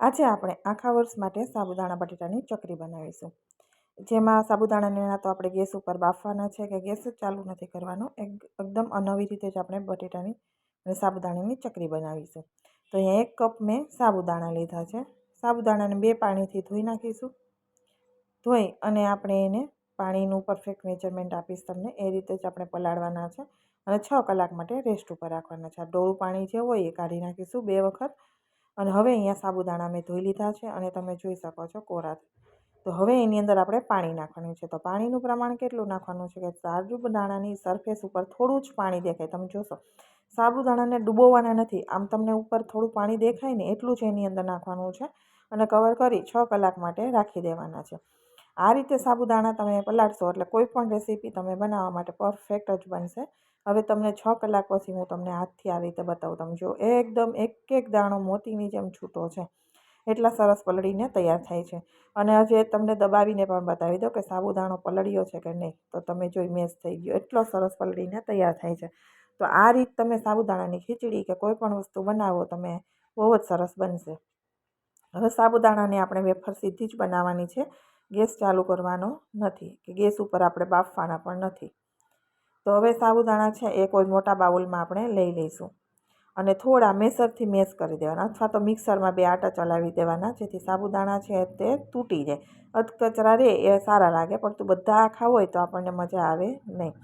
આજે આપણે આખા વર્ષ માટે સાબુદાણા બટેટાની ચકરી બનાવીશું, જેમાં સાબુદાણાને ના તો આપણે ગેસ ઉપર બાફવાના છે કે ગેસ જ ચાલુ નથી કરવાનો. એકદમ અનવી રીતે જ આપણે બટેટાની અને સાબુદાણાની ચકરી બનાવીશું. તો અહીંયા 1 કપ મેં સાબુદાણા લીધા છે. સાબુદાણાને 2 પાણીથી ધોઈ નાખીશું. ધોઈ અને આપણે એને પાણીનું પરફેક્ટ મેજરમેન્ટ આપીશ તમને, એ રીતે જ આપણે પલાળવાના છે અને 6 કલાક માટે રેસ્ટ ઉપર રાખવાના છે. આ ડોળું પાણી જે હોય એ કાઢી નાખીશું 2 વખત. અને હવે અહીંયા સાબુદાણા મેં ધોઈ લીધા છે અને તમે જોઈ શકો છો કોરા. તો હવે એની અંદર આપણે પાણી નાખવાનું છે. તો પાણીનું પ્રમાણ કેટલું નાખવાનું છે કે સાબુદાણાની સરફેસ ઉપર થોડું જ પાણી દેખાય. તમે જોશો સાબુદાણાને ડૂબોવાના નથી, આમ તમને ઉપર થોડું પાણી દેખાય ને એટલું જ એની અંદર નાખવાનું છે અને કવર કરી 6 કલાક માટે રાખી દેવાના છે. આ રીતે સાબુદાણા તમે પલાળશો એટલે કોઈ પણ રેસીપી તમે બનાવવા માટે પરફેક્ટ જ બનશે. હવે તમને 6 કલાક પછી હું તમને હાથથી આ રીતે બતાવું. તમે જો એકદમ એક દાણો મોતીની જેમ છૂટો છે, એટલા સરસ પલળીને તૈયાર થાય છે. અને હજી તમને દબાવીને પણ બતાવી દો કે સાબુદાણો પલળ્યો છે કે નહીં. તો તમે જોઈ મેશ થઈ ગયો, એટલો સરસ પલળીને તૈયાર થાય છે. તો આ રીત તમે સાબુદાણાની ખીચડી કે કોઈ પણ વસ્તુ બનાવો તમે, બહુ જ સરસ બનશે. હવે સાબુદાણાને આપણે વેફર સીધી જ બનાવવાની છે, ગેસ ચાલુ કરવાનો નથી કે ગેસ ઉપર આપણે બાફવાના પણ નથી. તો હવે સાબુદાણા છે એ કોઈ મોટા બાઉલમાં આપણે લઈ લઈશું અને થોડા મેસરથી મેશ કરી દેવાના, અથવા તો મિક્સરમાં 2 આટા ચલાવી દેવાના, જેથી સાબુદાણા છે તે તૂટી જાય. અધકચરા રહે એ સારા લાગે, પરંતુ બધા આખા હોય તો આપણને મજા આવે નહીં.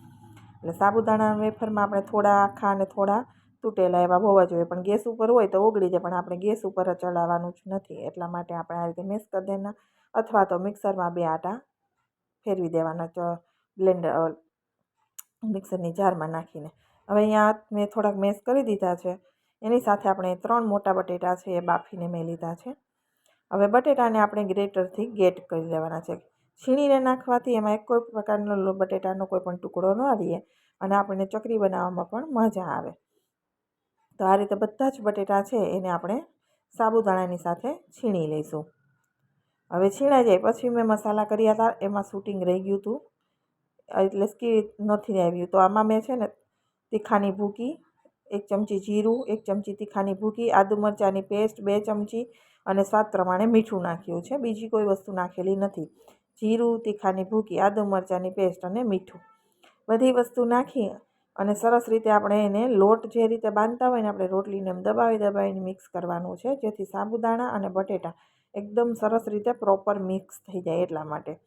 એટલે સાબુદાણા વેફરમાં આપણે થોડા આખા અને થોડા તૂટેલા એવા હોવા જોઈએ. પણ ગેસ ઉપર હોય તો ઓગળી જાય, પણ આપણે ગેસ ઉપર જ ચડાવવાનું જ નથી. એટલા માટે આપણે આ રીતે મેશ કરી દેવાના, અથવા તો મિક્સરમાં 2 આટા ફેરવી દેવાના બ્લેન્ડર મિક્સરની જારમાં નાખીને. હવે અહીંયા મેં થોડાક મેશ કરી દીધા છે. એની સાથે આપણે 3 મોટા બટેટા છે એ બાફીને મેં લીધા છે. હવે બટેટાને આપણે ગ્રેટરથી ગેટ કરી લેવાના છે. છીણીને નાખવાથી એમાં કોઈ પ્રકારનો બટેટાનો કોઈ પણ ટુકડો ન રહે અને આપણને ચકરી બનાવવામાં પણ મજા આવે. તો આ રીતે બધા જ બટેટા છે એને આપણે સાબુદાણાની સાથે છીણી લઈશું. હવે છીણાઈ જાય પછી મેં મસાલા કર્યા હતા, એમાં શૂટિંગ રહી ગયું હતું, એટલે સ્કીપ નથી આવ્યું. તો આમાં મેં છે ને તીખાની ભૂકી 1 ચમચી, જીરું 1 ચમચી, તીખાની ભૂકી, આદુ મરચાંની પેસ્ટ 2 ચમચી અને સ્વાદ પ્રમાણે મીઠું નાખ્યું છે. બીજી કોઈ વસ્તુ નાખેલી નથી. જીરું, તીખાની ભૂકી, આદુ મરચાંની પેસ્ટ અને મીઠું, બધી વસ્તુ નાખી અને સરસ રીતે આપણે એને લોટ જે રીતે બાંધતા હોય ને આપણે રોટલીને એમ દબાવીને મિક્સ કરવાનું છે, જેથી સાબુદાણા અને બટેટા એકદમ સરસ રીતે પ્રોપર મિક્સ થઈ જાય એટલા માટે.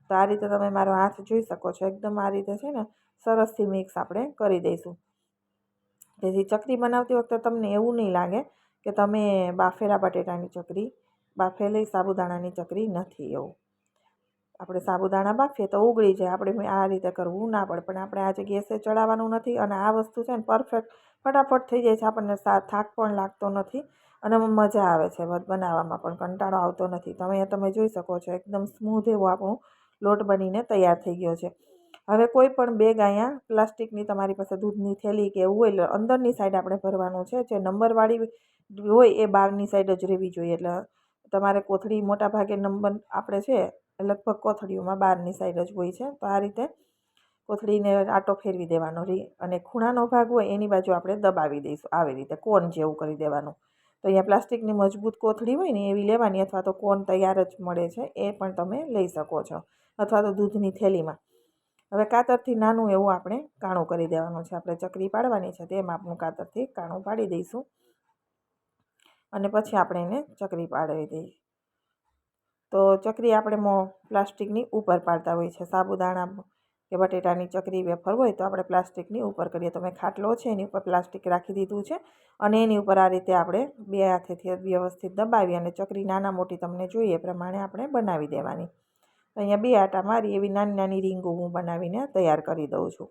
તો આ રીતે તમે મારો હાથ જોઈ શકો છો, એકદમ આ રીતે છે ને સરસથી મિક્સ આપણે કરી દઈશું. તેથી ચકરી બનાવતી વખતે તમને એવું નહીં લાગે કે તમે બાફેલા બટેટાની ચકરી, બાફેલી સાબુદાણાની ચકરી નથી. એવું આપણે સાબુદાણા બાફીએ તો ઉગળી જાય, આપણે આ રીતે કરવું ના પડે. પણ આપણે આજે ગેસે ચડાવવાનું નથી અને આ વસ્તુ છે ને પરફેક્ટ ફટાફટ થઈ જાય છે, આપણને થાક પણ લાગતો નથી અને મજા આવે છે બનાવવામાં, પણ કંટાળો આવતો નથી. તમે જોઈ શકો છો એકદમ સ્મૂધ એવો આપણો લોટ બનીને તૈયાર થઈ ગયો છે. હવે કોઈ પણ બેગ અહીંયા પ્લાસ્ટિકની તમારી પાસે દૂધની થેલી કે એવું હોય એટલે અંદરની સાઈડ આપણે ભરવાનું છે. જે નંબરવાળી હોય એ બહારની સાઈડ જ રહેવી જોઈએ. એટલે તમારે કોથળી મોટા ભાગે નંબર આપણે છે લગભગ કોથળીઓમાં બહારની સાઈડ જ હોય છે. તો આ રીતે કોથળીને આટો ફેરવી દેવાનો અને ખૂણાનો ભાગ હોય એની બાજુ આપણે દબાવી દઈશું, આવી રીતે કોન જેવું કરી દેવાનું. તો અહીંયા પ્લાસ્ટિકની મજબૂત કોથળી હોય ને એવી લેવાની, અથવા તો કોન તૈયાર જ મળે છે એ પણ તમે લઈ શકો છો, અથવા તો દૂધની થેલીમાં. હવે કાતરથી નાનું એવું આપણે કાણું કરી દેવાનું છે. આપણે ચકરી પાડવાની છે તે માપનું કાતરથી કાણું પાડી દઈશું અને પછી આપણે એને ચકરી પાડી દઈએ. તો ચકરી આપણે પ્લાસ્ટિકની ઉપર પાડતા હોય છે. સાબુદાણા કે બટેટાની ચકરી વેફર હોય તો આપણે પ્લાસ્ટિકની ઉપર કરીએ. તો મેં ખાટલો છે એની ઉપર પ્લાસ્ટિક રાખી દીધું છે અને એની ઉપર આ રીતે આપણે 2 હાથેથી વ્યવસ્થિત દબાવી અને ચકરી નાના મોટી તમને જોઈએ એ પ્રમાણે આપણે બનાવી દેવાની. અહીંયા 2 આટા મારી એવી નાની નાની રીંગો હું બનાવીને તૈયાર કરી દઉં છું.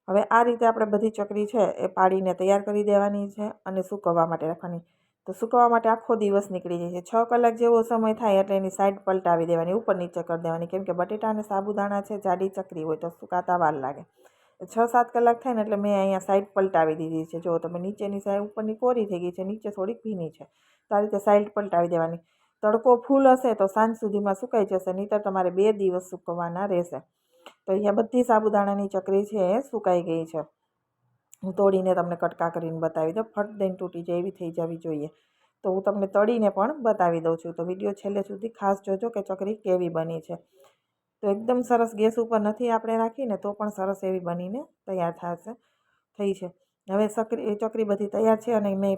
હવે આ રીતે આપણે બધી ચકરી છે એ પાડીને તૈયાર કરી દેવાની છે અને સૂકવવા માટે રાખવાની. તો સૂકવવા માટે આખો દિવસ નીકળી જાય છે. 6 કલાક જેવો સમય થાય એટલે એની સાઈડ પલટાવી દેવાની, ઉપર નીચે કરી દેવાની, કેમ કે બટેટા અને સાબુદાણા છે જાડી ચકરી હોય તો સુકાતા વાર લાગે. 6-7 કલાક થાય ને એટલે મેં અહીંયા સાઈડ પલટાવી દીધી છે. જો તમે નીચેની સાઈડ ઉપરની કોરી થઈ ગઈ છે, નીચે થોડીક ભીની છે, તો આ રીતે સાઈડ પલટાવી દેવાની. તડકો ફૂલ હશે તો સાંજ સુધીમાં સુકાઈ જશે, નહીંતર તમારે 2 દિવસ સૂકવવાના રહેશે. તો અહીંયા બધી સાબુદાણાની ચકરી છે એ સુકાઈ ગઈ છે. હું તોડીને તમને કટકા કરીને બતાવી દઉં. ફટ દઈને તૂટી જાય એવી થઈ જવી જોઈએ. તો હું તમને તળીને પણ બતાવી દઉં છું. તો વિડીયો છેલ્લે સુધી ખાસ જોજો કે ચકરી કેવી બની છે. તો એકદમ સરસ ગેસ ઉપર નથી આપણે રાખીને તો પણ સરસ એવી બનીને તૈયાર થઈ છે. હવે ચકરી બધી તૈયાર છે અને મેં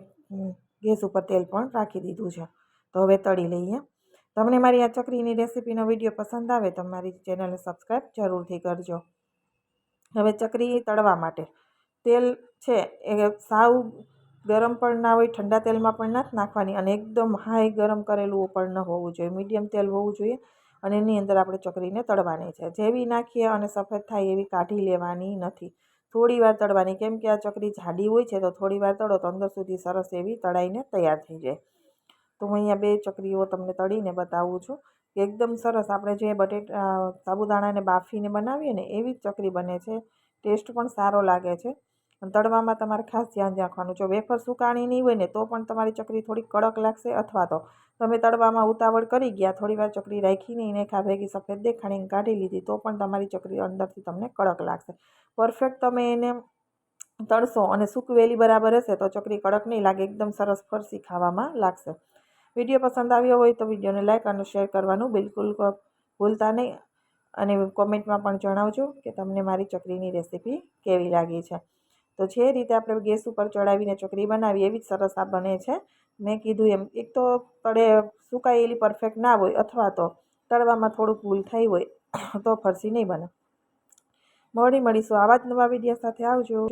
ગેસ ઉપર તેલ પણ રાખી દીધું છે. તો હવે તળી લઈએ. તમને મારી આ ચકરીની રેસીપીનો વિડીયો પસંદ આવે તો મારી ચેનલને સબસ્ક્રાઈબ જરૂરથી કરજો. હવે ચકરી તળવા માટે તેલ છે એ સાવ ગરમ પણ ના હોય, ઠંડા તેલમાં પણ નથી નાખવાની અને એકદમ હાઈ ગરમ કરેલું પણ ન હોવું જોઈએ. મીડિયમ તેલ હોવું જોઈએ અને એની અંદર આપણે ચકરીને તળવાની છે. જેવી નાખીએ અને સફેદ થાય એવી કાઢી લેવાની નથી. થોડી વાર તળવાની, કેમ કે આ ચકરી જાડી હોય છે તો થોડી વાર તળો તો અંદર સુધી સરસ એવી તળાઈને તૈયાર થઈ જાય. તો હું અહીંયા 2 ચકરીઓ તમને તળીને બતાવું છું કે એકદમ સરસ આપણે જે સાબુદાણાને બાફીને બનાવીએ ને એવી જ ચકરી બને છે. ટેસ્ટ પણ સારો લાગે છે. અને તળવામાં તમારે ખાસ ધ્યાન રાખવાનું. જો વેફર સુકાણી નહીં હોય ને તો પણ તમારી ચકરી થોડી કડક લાગશે, અથવા તો તમે તળવામાં ઉતાવળ કરી ગયા, થોડી વાર ચકરી રાખી નહીં ને ભેગી સફેદ દેખાડીને કાઢી લીધી તો પણ તમારી ચકરી અંદરથી તમને કડક લાગશે. પરફેક્ટ તમે એને તળશો અને સૂકવેલી બરાબર હશે તો ચકરી કડક નહીં લાગે, એકદમ સરસ ફરસી ખાવામાં લાગશે. વિડીયો પસંદ આવ્યો હોય તો વિડીયોને લાઈક અને શેર કરવાનું બિલકુલ ભૂલતા નહીં. અને કોમેન્ટમાં પણ જણાવજો કે તમને મારી ચકરીની રેસીપી કેવી લાગી છે. તો જે રીતે આપણે ગેસ ઉપર ચડાવીને ચકરી બનાવી એવી જ સરસ આ બને છે. મેં કીધું એમ, એક તો સુકાયેલી પરફેક્ટ ના હોય અથવા તો તળવામાં થોડુંક ભૂલ થઈ હોય તો ફરસી નહીં બને. મળીશું આવા જ નવા વિડીયો સાથે. આવજો.